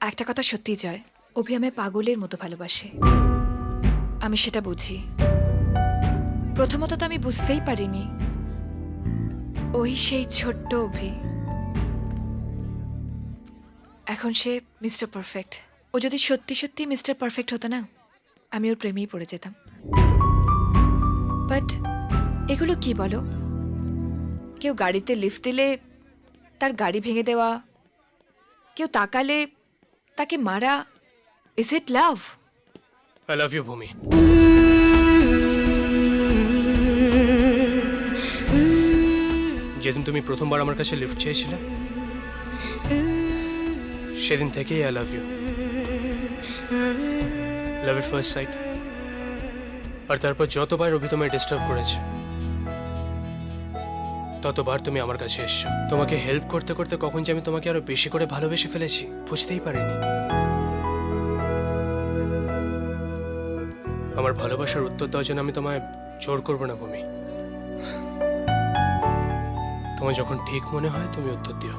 একটা কথা সত্যি জয়, অভি আমায় পাগলের মতো ভালোবাসে। আমি সেটা বুঝি। প্রথমত তো আমি বুঝতেই পারিনি ওই সেই ছোট্ট অভি। এখন সে মিস্টার পারফেক্ট। ও যদি সত্যি সত্যি মিস্টার পারফেক্ট হতো না, আমি ওর প্রেমেই পড়ে যেতাম। বাট এগুলো কি বলো? কেউ গাড়িতে লিফট দিলে তার গাড়ি ভেঙে দেওয়া, কেউ তাকালে তাকে মারা, is it love? I love you Bhumi. যেদিন তুমি প্রথমবার আমার কাছে লিফট চেয়েছিলে, সেদিন থেকেই I love you. Love at first sight. আর তারপর যতবার অভি তোমায় ডিস্টার্ব করেছে, ততবার তুমি আমার কাছে এসছো। তোমাকে হেল্প করতে করতে কখন যে আমি তোমাকে আরো বেশি করে ভালোবেসে ফেলেছি বুঝতেই পারিনি। আমার ভালোবাসার উত্তর দেওয়ার জন্য আমি তোমায় জোর করবো না ভূমি। তোমার যখন ঠিক মনে হয় তুমি উত্তর দিও।